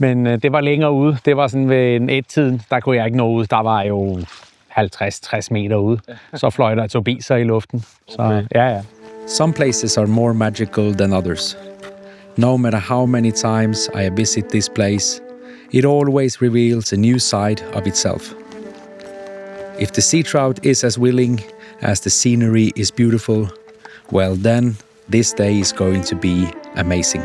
Men det var længere ude. Det var sådan ved en 1-tiden. Der kunne jeg ikke nå ud. Der var jo 50-60 meter ude. Så fløj der 2 biser i luften. Så ja. Some places are more magical than others. No matter how many times I visit this place, it always reveals a new side of itself. If the sea trout is as willing as the scenery is beautiful, well then, this day is going to be amazing.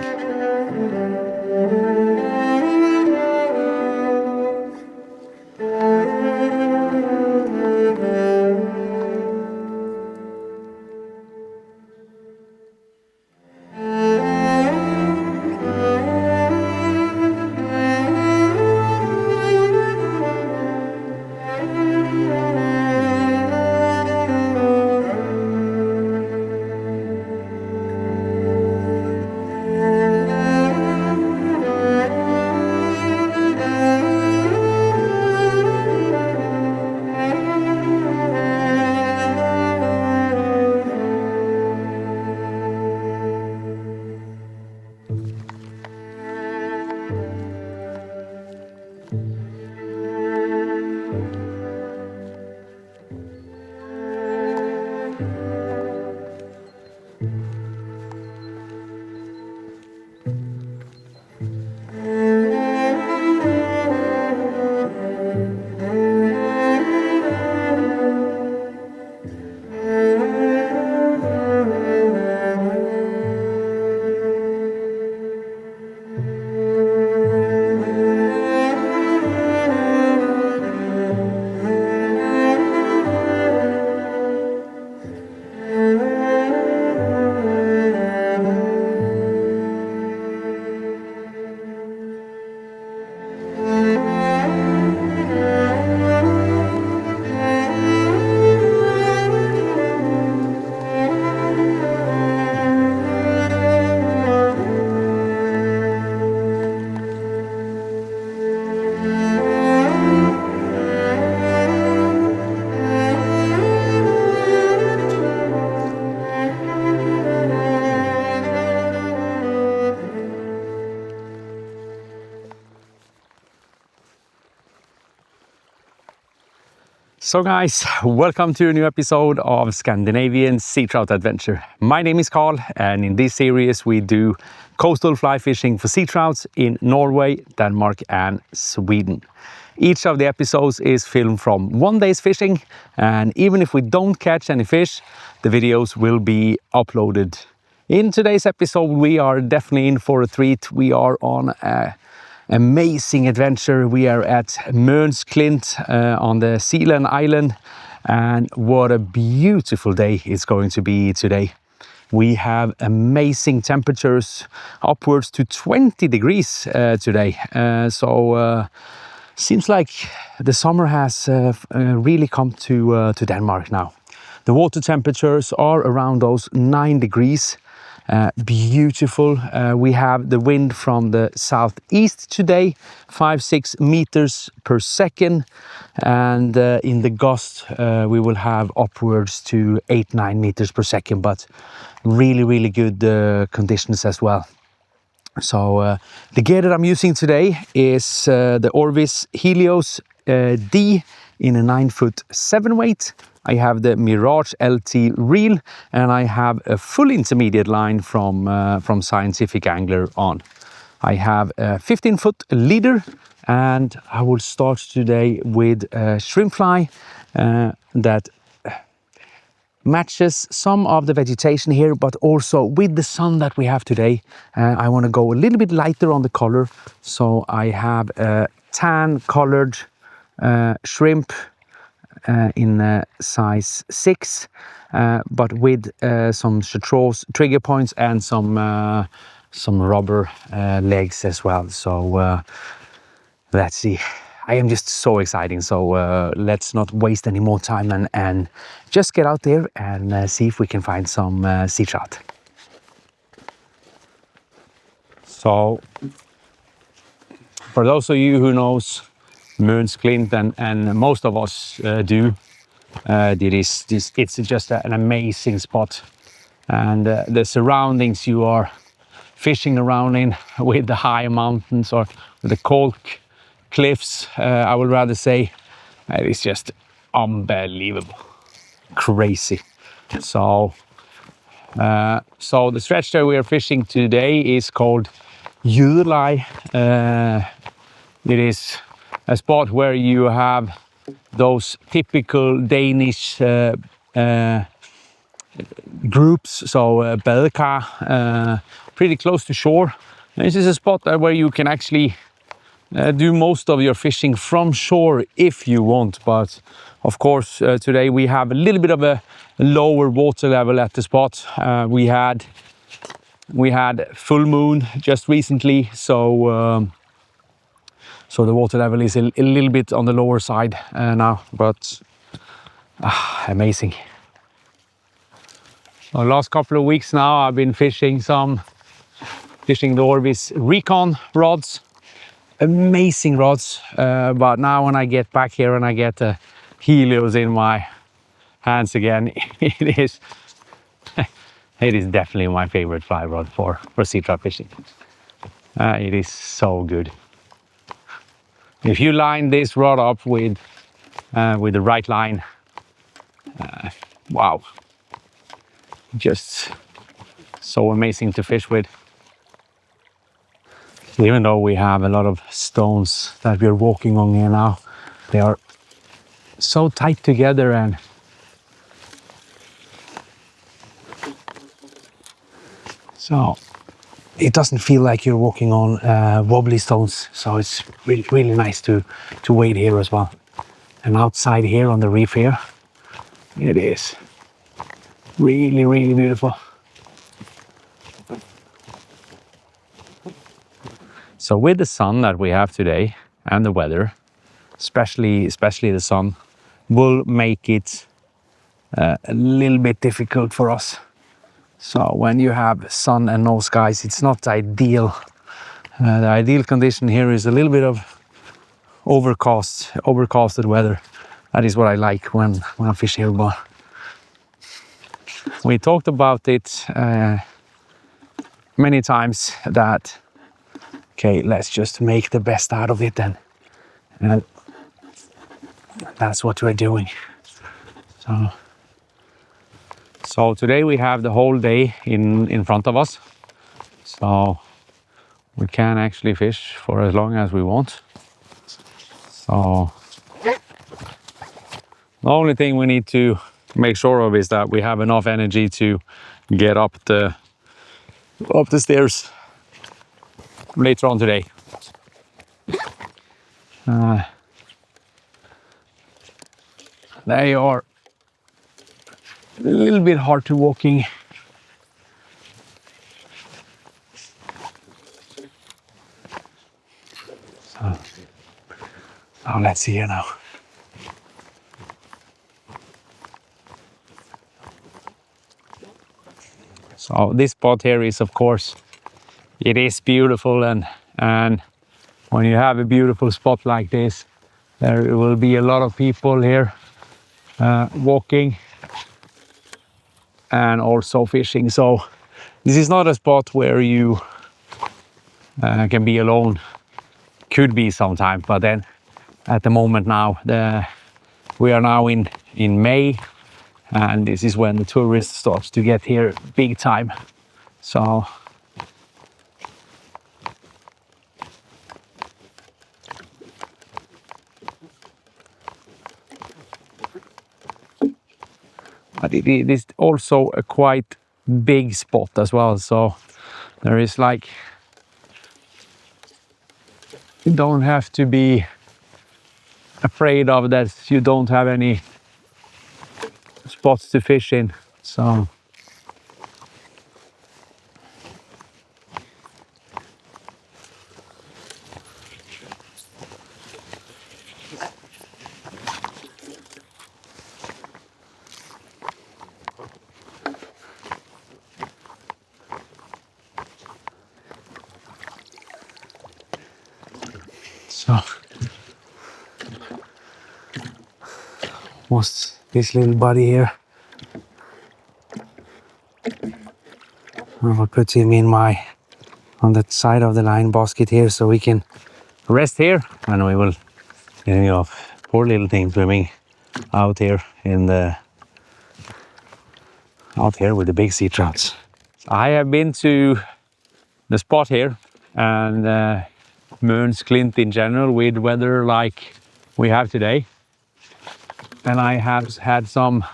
So guys, welcome to a new episode of Scandinavian Seatrout Adventure. My name is Carl, and in this series we do coastal fly fishing for sea trouts in Norway, Denmark and Sweden. Each of the episodes is filmed from one day's fishing, and even if we don't catch any fish, the videos will be uploaded. In today's episode we are definitely in for a treat. We are on a amazing adventure. We are at Møns Klint on the Zealand island, and what a beautiful day it's going to be today. We have amazing temperatures, upwards to 20 degrees today. Seems like the summer has really come to Denmark now. The water temperatures are around those 9 degrees. Beautiful. We have the wind from the southeast today, 5-6 meters per second, and in the gust we will have upwards to 8-9 meters per second, but really good conditions as well. So the gear that I'm using today is the Orvis Helios D in a 9'7" weight. I have the Mirage LT reel, and I have a full intermediate line from Scientific Angler on. I have a 15-foot leader, and I will start today with a shrimp fly that matches some of the vegetation here, but also with the sun that we have today. I want to go a little bit lighter on the color, so I have a tan colored shrimp in size 6, but with some chartreuse trigger points and some rubber legs as well. So let's see. I am just so exciting. So let's not waste any more time and just get out there and see if we can find some sea trout. So for those of you who knows Møns Klint, and most of us do, it's just an amazing spot, and the surroundings you are fishing around in with the high mountains or the Cork cliffs, I would rather say. It is just unbelievable, crazy. So the stretch that we are fishing today is called Jydelai. It is a spot where you have those typical Danish groups, so badekar, pretty close to shore. This is a spot where you can actually do most of your fishing from shore if you want, but of course today we have a little bit of a lower water level at the spot. We had full moon just recently, so so the water level is a little bit on the lower side now, but amazing. The last couple of weeks now I've been fishing the Orvis Recon rods. Amazing rods, but now when I get back here and I get the Helios in my hands again, it is definitely my favorite fly rod for sea trout fishing. It is so good. If you line this rod up with the right line, wow, just so amazing to fish with. Even though we have a lot of stones that we're walking on here now, they are so tight together, and so it doesn't feel like you're walking on wobbly stones. So it's really, really nice to wade here as well. And outside here on the reef here, it is really, really beautiful. So with the sun that we have today and the weather, especially the sun, will make it a little bit difficult for us. So when you have sun and no skies, it's not ideal. The ideal condition here is a little bit of overcasted weather. That is what I like when I fish here. But we talked about it many times that, okay, let's just make the best out of it then. And that's what we're doing. So today we have the whole day in front of us. So we can actually fish for as long as we want. So the only thing we need to make sure of is that we have enough energy to get up the stairs later on today. They are a little bit hard to walking. So let's see here now. So this spot here is, of course, it is beautiful, and when you have a beautiful spot like this, there will be a lot of people here walking and also fishing. So this is not a spot where you can be alone. Could be sometimes, but then at the moment now, we are now in May, and this is when the tourists starts to get here big time. So but it is also a quite big spot as well. So there is like, you don't have to be afraid of that you don't have any spots to fish in. So what's this little buddy here? I will put him on the side of the line basket here so we can rest here, and we will, poor little thing swimming out here out here with the big sea trouts. I have been to the spot here, and Møns Klint in general, with weather like we have today. And I have had some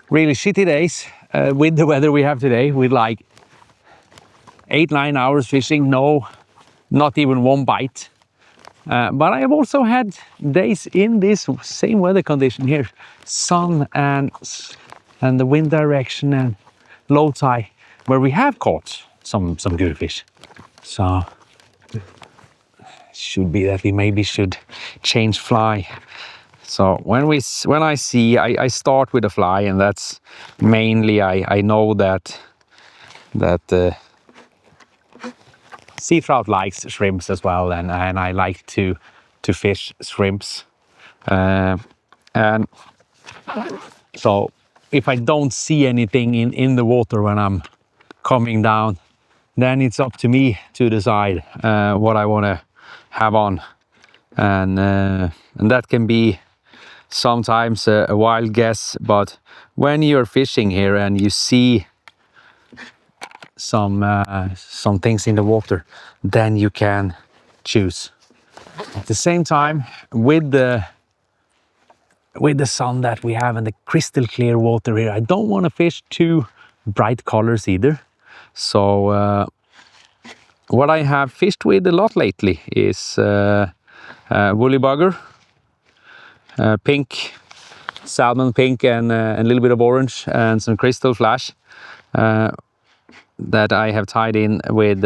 really shitty days with the weather we have today, with like 8-9 hours fishing, not even one bite. But I have also had days in this same weather condition here, sun and the wind direction and low tide, where we have caught some good fish. So should be that we maybe should change fly. So when I see, I start with a fly, and that's mainly I know that sea trout likes shrimps as well, and I like to fish shrimps, and so if I don't see anything in the water when I'm coming down, then it's up to me to decide what I want to have on, and that can be sometimes a wild guess. But when you're fishing here and you see some things in the water, then you can choose. At the same time, with the sun that we have and the crystal clear water here, I don't want to fish too bright colors either. So what I have fished with a lot lately is woolly bugger, pink, salmon pink, and a little bit of orange, and some crystal flash that I have tied in with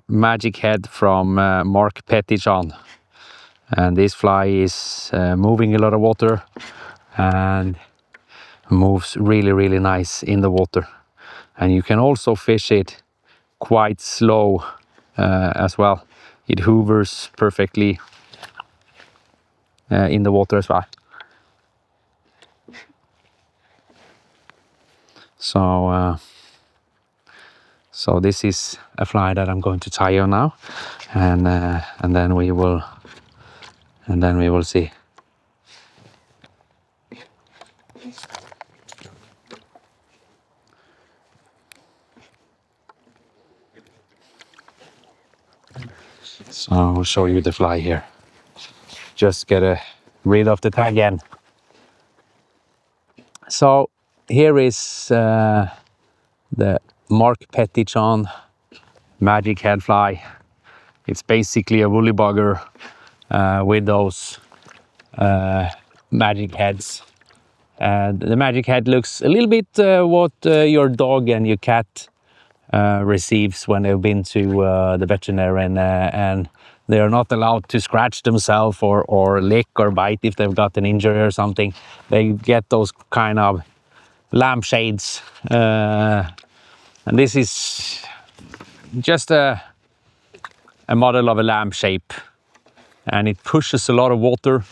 magic head from Mark Pettichon. And this fly is moving a lot of water and moves really nice in the water. And you can also fish it quite slow as well. It hovers perfectly in the water as well. So this is a fly that I'm going to tie on now, and then we will see. So I'll show you the fly here. Just get rid of the tag end. So here is the Mark Pettichon magic head fly. It's basically a woolly bugger with those magic heads. The magic head looks a little bit what your dog and your cat receives when they've been to the veterinarian, and they are not allowed to scratch themselves or lick or bite if they've got an injury or something. They get those kind of lampshades, and this is just a model of a lampshade, and it pushes a lot of water,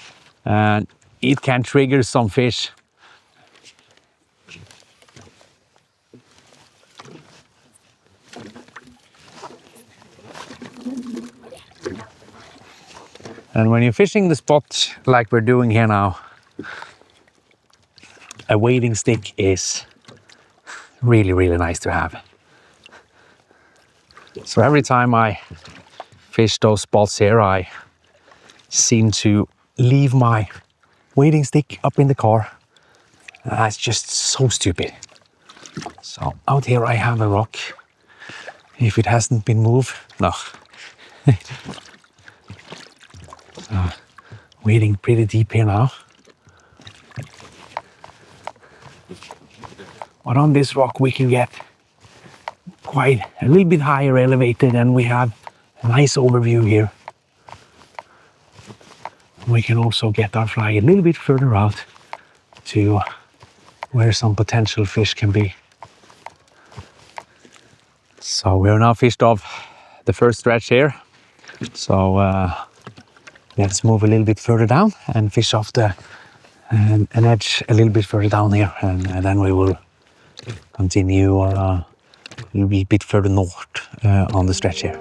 and it can trigger some fish. And when you're fishing the spot like we're doing here now, a wading stick is really nice to have. So every time I fish those spots here, I seem to leave my wading stick up in the car. That's just so stupid. So out here I have a rock. If it hasn't been moved, no. Wading pretty deep here now. But on this rock we can get quite a little bit higher elevated, and we have a nice overview here. We can also get our fly a little bit further out to where some potential fish can be. So we're now fished off the first stretch here. So let's move a little bit further down and fish off an edge a little bit further down here, and then we will continue a little bit further north on the stretch here.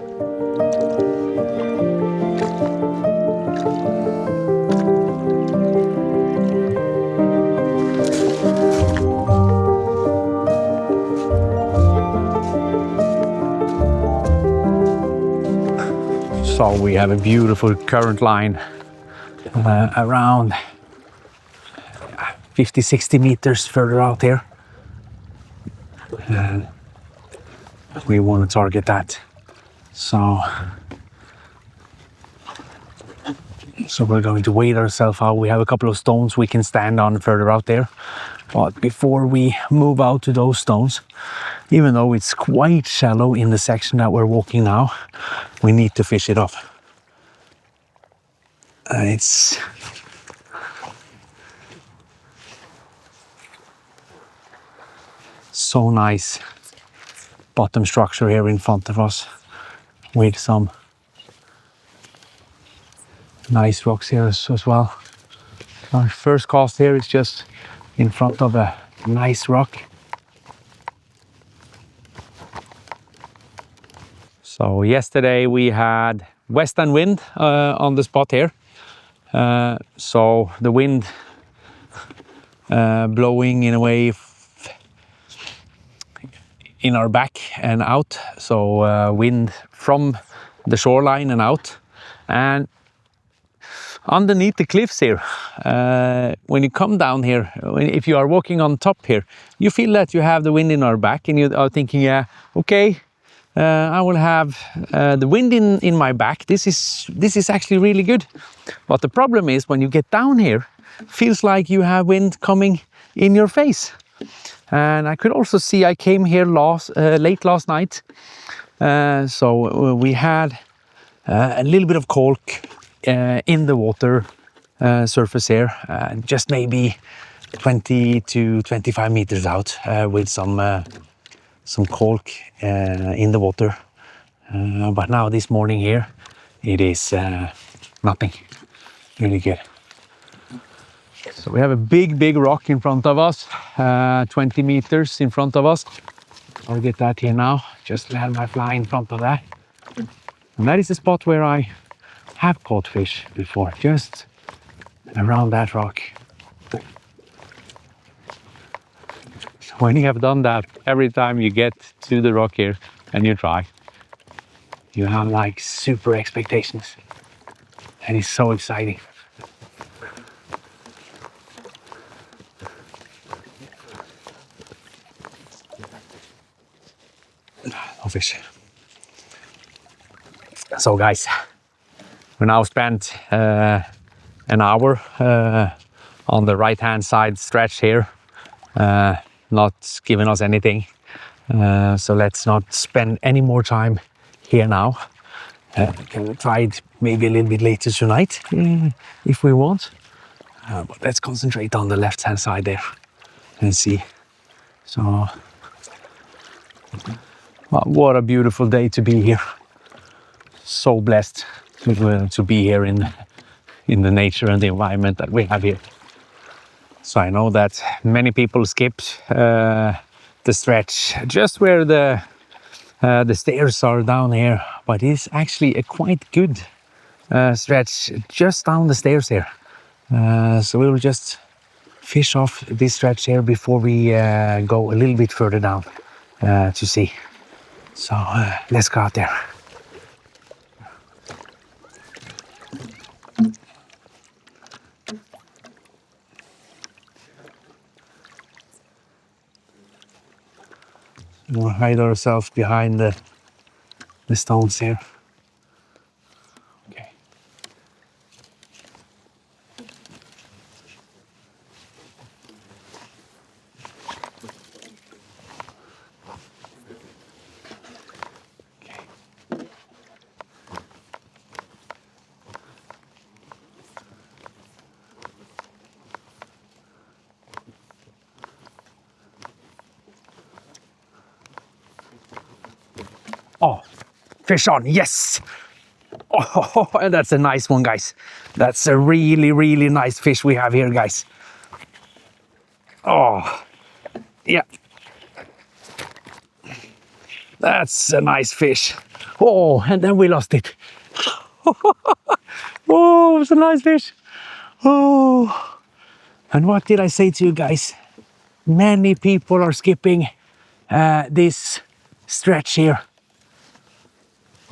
So we have a beautiful current line around 50-60 meters further out here. And we want to target that. So we're going to wait ourselves out. We have a couple of stones we can stand on further out there. But before we move out to those stones, even though it's quite shallow in the section that we're walking now, we need to fish it off. It's so nice bottom structure here in front of us with some nice rocks here as well. Our first cast here is just in front of a nice rock. So yesterday we had western wind on the spot here. So the wind blowing in a way in our back and out. So wind from the shoreline and out. And underneath the cliffs here, when you come down here, if you are walking on top here, you feel that you have the wind in our back and you are thinking, yeah, okay, I will have the wind in my back. This is actually really good. But the problem is when you get down here, feels like you have wind coming in your face. And I could also see, I came here late last night, so we had a little bit of caulk in the water surface here, just maybe 20 to 25 meters out, with some caulk in the water. But now this morning here, it is nothing. Really good. So we have a big rock in front of us, 20 meters in front of us. I'll get that here now. Just land my fly in front of that. And that is the spot where I have caught fish before, just around that rock. When you have done that, every time you get to the rock here and you try, you have like super expectations. And it's so exciting. No fish. So guys, we now spent an hour on the right hand side stretch here, not giving us anything. So let's not spend any more time here now. We can try it maybe a little bit later tonight if we want. But let's concentrate on the left hand side there and see. So what a beautiful day to be here. So blessed to be here in the nature and the environment that we have here. So I know that many people skipped the stretch just where the stairs are down here, but it's actually a quite good stretch just down the stairs here. So we will just fish off this stretch here before we go a little bit further down to see. So let's go out there. We'll hide ourselves behind the stones here. Okay. Oh, fish on, yes! Oh, that's a nice one, guys. That's a really nice fish we have here, guys. Oh, yeah. That's a nice fish. Oh, and then we lost it. Oh, it was a nice fish. Oh, and what did I say to you guys? Many people are skipping this stretch here.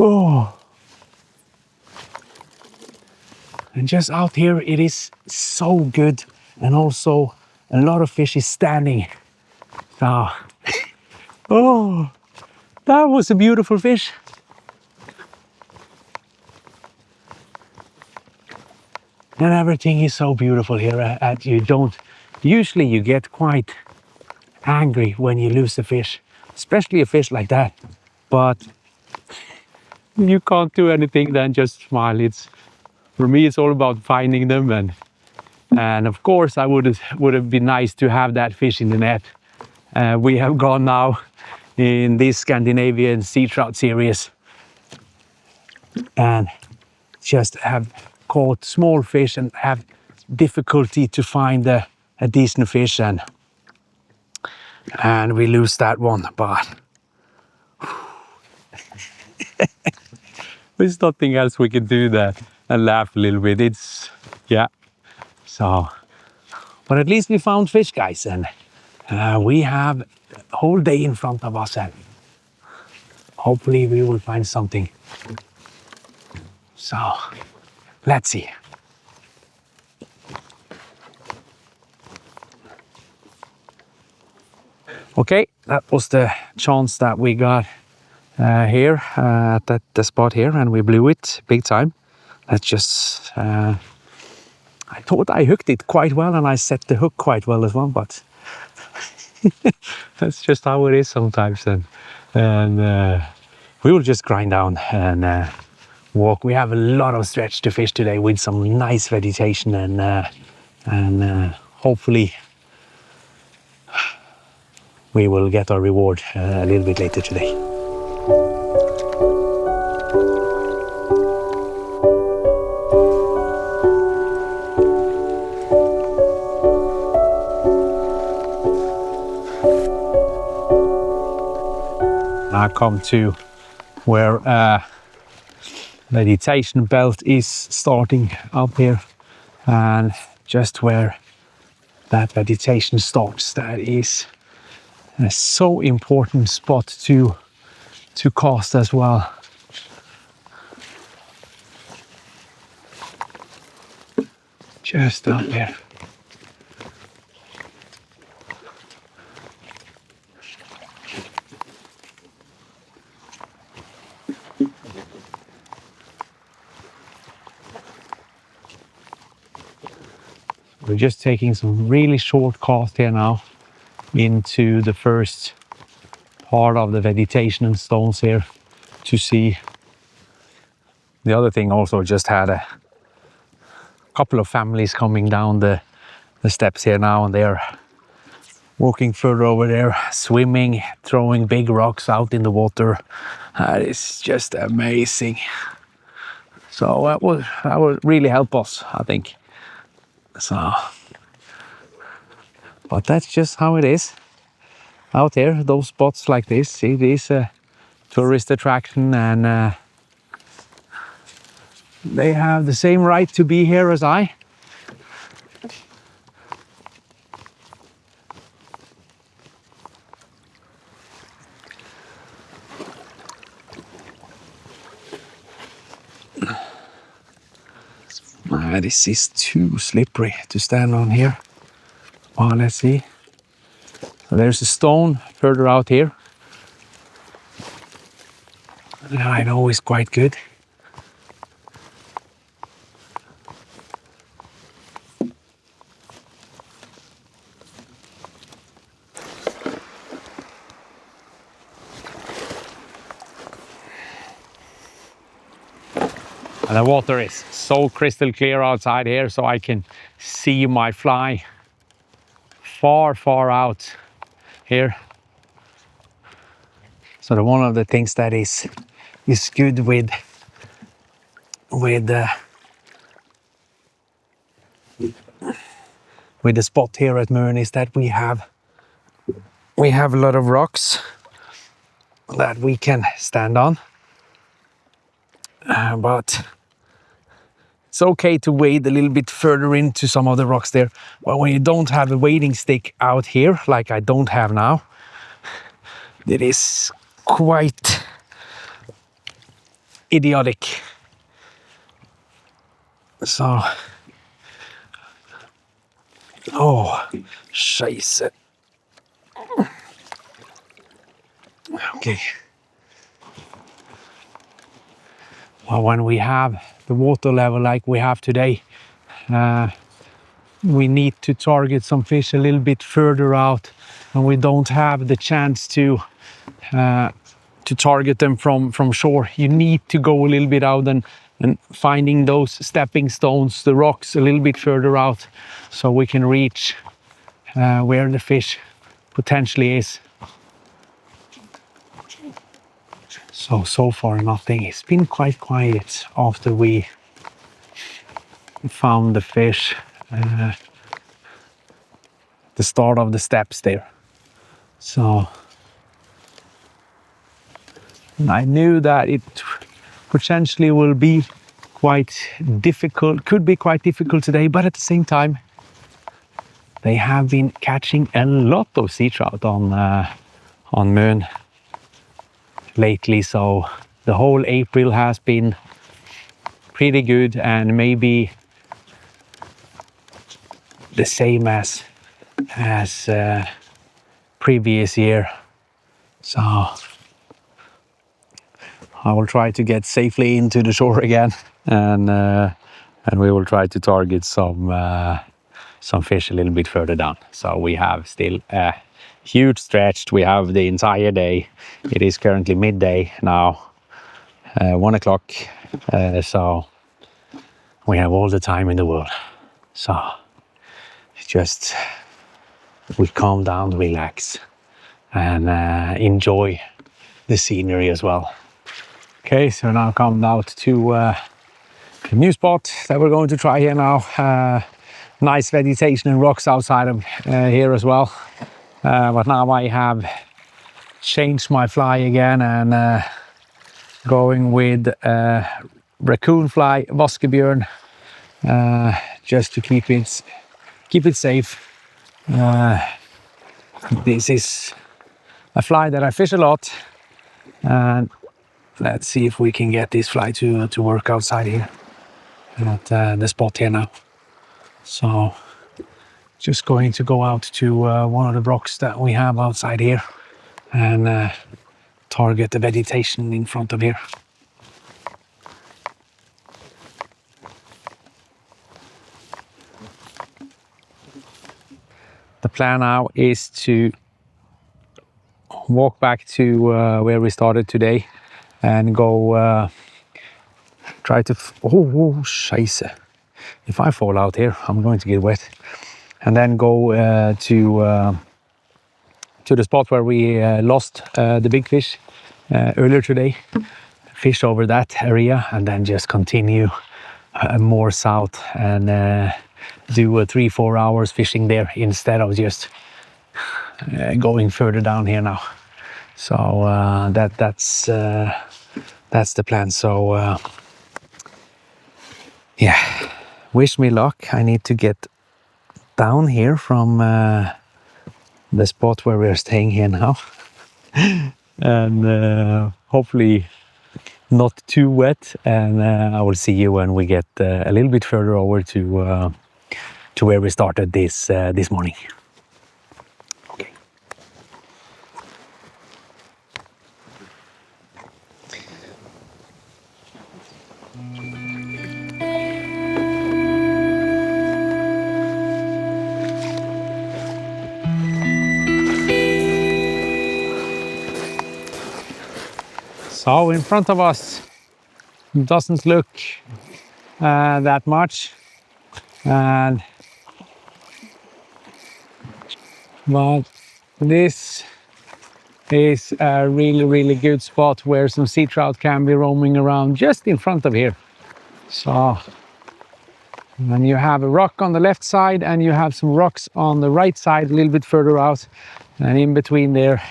Oh, And just out here, it is so good. And also a lot of fish is standing. So, oh, that was a beautiful fish. And everything is so beautiful here. Usually you get quite angry when you lose a fish, especially a fish like that. But you can't do anything than just smile. For me, it's all about finding them, and of course, I would have been nice to have that fish in the net. We have gone now in this Scandinavian Seatrout series, and just have caught small fish and have difficulty to find a decent fish, and we lose that one. But there's nothing else we can do that and laugh a little bit. Yeah. So, but at least we found fish, guys, and we have a whole day in front of us, and hopefully we will find something. So, let's see. Okay, that was the chance that we got here at the spot here, and we blew it big time. That's just, I thought I hooked it quite well, and I set the hook quite well as well, but that's just how it is sometimes. And we will just grind down and walk. We have a lot of stretch to fish today with some nice vegetation, and hopefully we will get our reward a little bit later today. I come to where vegetation belt is starting up here, and just where that vegetation starts, that is a so important spot to cast as well. Just up here. We're just taking some really short cast here now into the first part of the vegetation and stones here to see. The other thing also, just had a couple of families coming down the steps here now, and they're walking further over there, swimming, throwing big rocks out in the water. It's just amazing. So that would really help us, I think. So, but that's just how it is out there. Those spots like this, it is a tourist attraction, and they have the same right to be here as I. This is too slippery to stand on here. Well, let's see. So there's a stone further out here. I know it's quite good. And the water is so crystal clear outside here, so I can see my fly far, far out here. So one of the things that is good with the spot here at Møn is that we have a lot of rocks that we can stand on, but it's okay to wade a little bit further into some of the rocks there. But when you don't have a wading stick out here, like I don't have now, it is quite idiotic. So, oh, scheiße. Okay. Well, when we have the water level like we have today, we need to target some fish a little bit further out, and we don't have the chance to target them from shore. You need to go a little bit out and finding those stepping stones, the rocks a little bit further out, so we can reach where the fish potentially is. So far nothing. It's been quite quiet after we found the fish. The start of the steps there. So I knew that it potentially will be quite difficult, could be quite difficult today, but at the same time, they have been catching a lot of sea trout on Møn lately. So the whole April has been pretty good, and maybe the same as previous year. So I will try to get safely into the shore again, and we will try to target some fish a little bit further down. So we have still a huge stretch. We have the entire day. It is currently midday now, 1 o'clock. So we have all the time in the world. So just we calm down, relax, and enjoy the scenery as well. Okay, so now come out to a new spot that we're going to try here now. Nice vegetation and rocks outside of here as well. But now I have changed my fly again and going with raccoon fly, Vaskebjørn, just to keep it safe. This is a fly that I fish a lot, and let's see if we can get this fly to work outside here at the spot here now. So just going to go out to one of the rocks that we have outside here and target the vegetation in front of here. The plan now is to walk back to where we started today and go try to... Oh, scheiße. If I fall out here, I'm going to get wet. And then go to the spot where we lost the big fish earlier today. Fish over that area and then just continue more south and do 3-4 hours fishing there instead of just going further down here now. So that's the plan. So yeah, wish me luck. I need to get down here from the spot where we're staying here now and hopefully not too wet, and I will see you when we get a little bit further over to where we started this morning. Okay. So in front of us doesn't look that much, but this is a really good spot where some sea trout can be roaming around just in front of here. So then you have a rock on the left side and you have some rocks on the right side a little bit further out, and in between there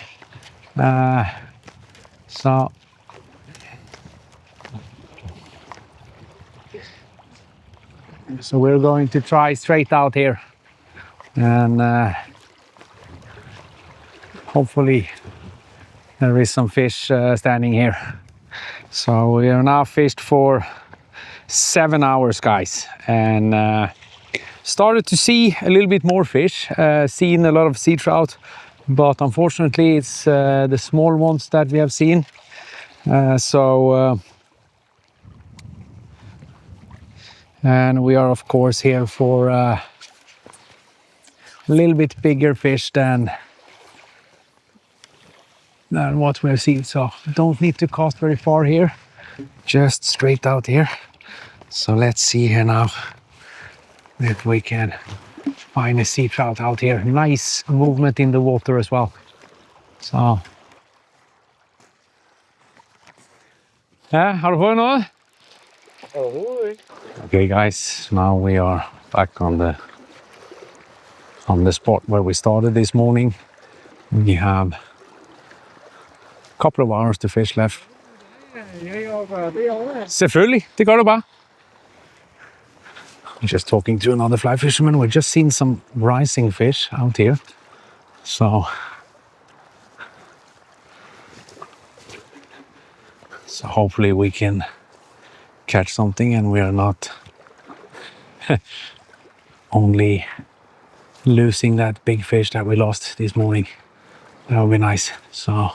so we're going to try straight out here and hopefully there is some fish standing here. So we are now fished for 7 hours, guys, and started to see a little bit more fish, seen a lot of sea trout, but unfortunately it's the small ones that we have seen. And we are of course here for a little bit bigger fish than what we have seen, so don't need to cast very far here, just straight out here. So let's see here now if we can find a sea trout out here. Nice movement in the water as well. Så ja, har du fått noe? Okay guys, now we are back on the spot where we started this morning. We have a couple of hours to fish left. Selvfølgelig, det gør du bare. Just talking to another fly fisherman. We've just seen some rising fish out here. So hopefully we can catch something and we are not only losing that big fish that we lost this morning. That would be nice. So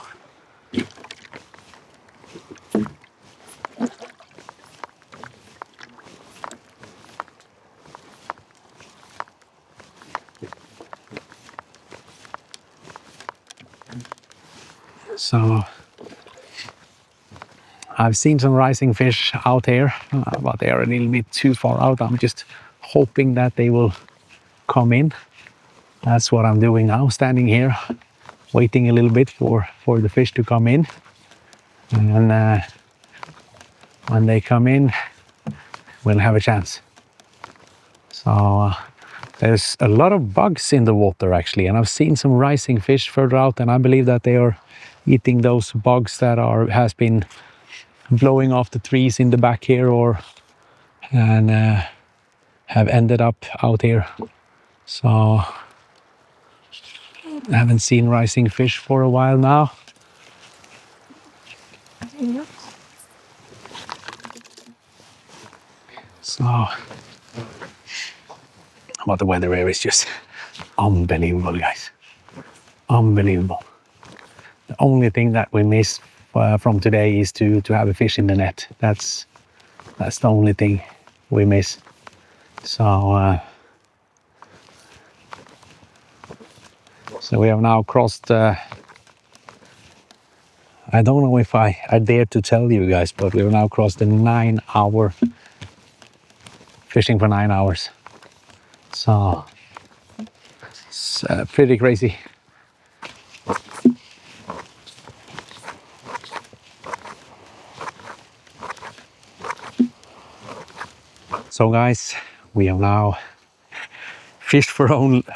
I've seen some rising fish out here, but they are a little bit too far out. I'm just hoping that they will come in. That's what I'm doing now, standing here, waiting a little bit for the fish to come in. And when they come in, we'll have a chance. So there's a lot of bugs in the water actually, and I've seen some rising fish further out, and I believe that they are eating those bugs that has been blowing off the trees in the back here, and have ended up out here. So I haven't seen rising fish for a while now. So, but the weather here is just unbelievable, guys. Unbelievable. The only thing that we miss from today is to have a fish in the net. That's the only thing we miss. So we have now crossed. I don't know if I dare to tell you guys, but we have now crossed the 9-hour fishing for 9 hours. So it's pretty crazy. So guys, we have now fished for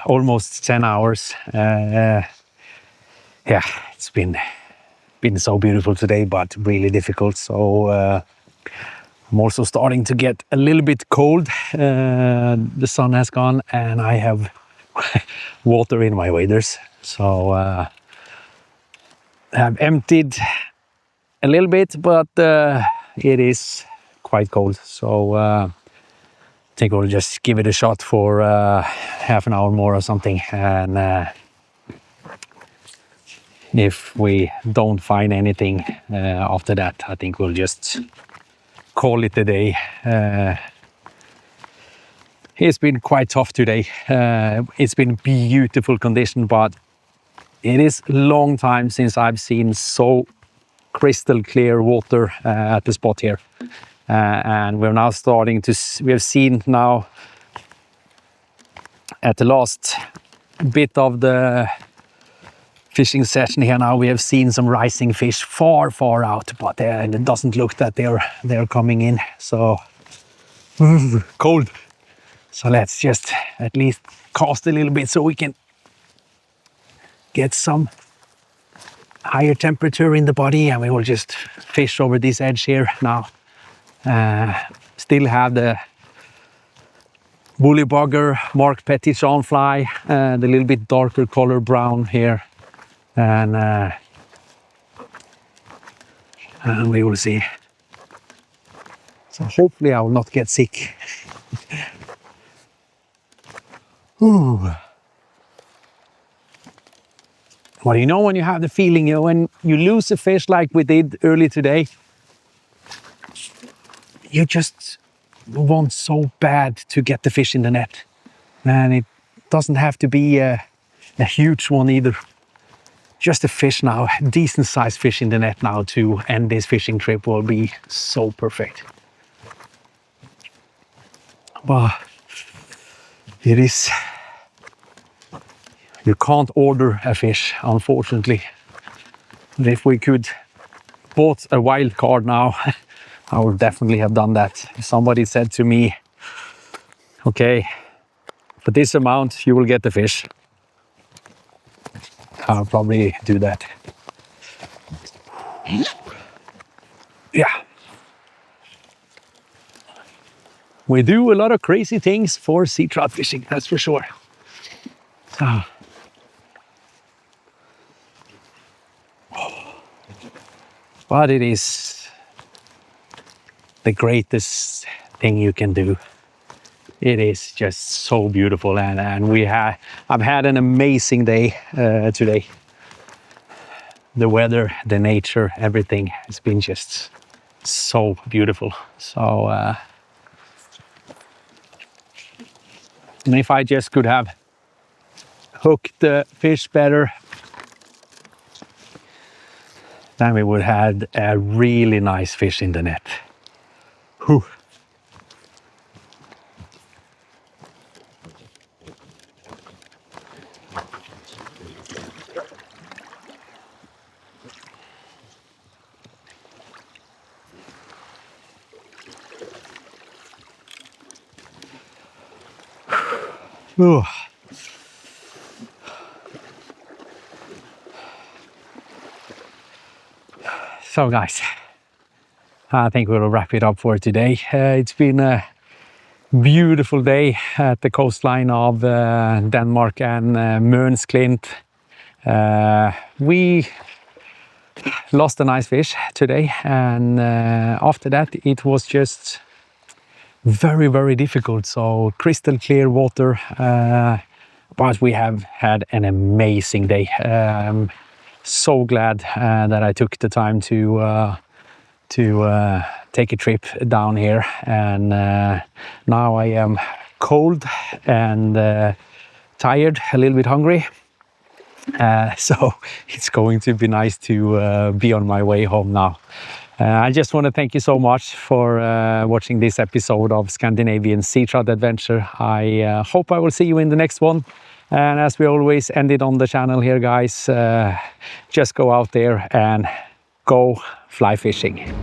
almost 10 hours. Yeah, it's been so beautiful today, but really difficult. So I'm also starting to get a little bit cold. The sun has gone and I have water in my waders. So I've emptied a little bit, but it is quite cold. So I think we'll just give it a shot for half an hour more or something. And if we don't find anything after that, I think we'll just call it a day. It's been quite tough today. It's been beautiful condition, but it is a long time since I've seen so crystal clear water at the spot here. And we're now starting to, we have seen now at the last bit of the fishing session here now, we have seen some rising fish far out, but it doesn't look that they're coming in. So cold. So let's just at least cast a little bit so we can get some higher temperature in the body, and we will just fish over this edge here now. Still have the woolly bugger, marked petit-jean fly, the little bit darker color brown here, and we will see. So hopefully I will not get sick. Ooh. Well, you know when you have the feeling, you know, when you lose a fish like we did early today, you just want so bad to get the fish in the net. And it doesn't have to be a huge one either. Just a fish now, decent sized fish in the net now to end this fishing trip will be so perfect. But it is, you can't order a fish, unfortunately. But if we could bought a wild card now, I would definitely have done that. Somebody said to me, okay, for this amount, you will get the fish. I'll probably do that. Yeah. We do a lot of crazy things for sea trout fishing, that's for sure. So. But it is the greatest thing you can do. It is just so beautiful, and I've had an amazing day today. The weather, the nature, everything has been just so beautiful. So and if I just could have hooked the fish better, then we would have had a really nice fish in the net. Whew. Ooh. So guys, I think we'll wrap it up for today. It's been a beautiful day at the coastline of Denmark and Møns Klint. We lost a nice fish today, and after that it was just very, very difficult. So crystal clear water, but we have had an amazing day. So glad that I took the time to take a trip down here, and now I am cold and tired, a little bit hungry. So it's going to be nice to be on my way home now. I just want to thank you so much for watching this episode of Scandinavian Seatrout Adventure. I hope I will see you in the next one. And as we always end it on the channel here, guys, just go out there and go fly fishing.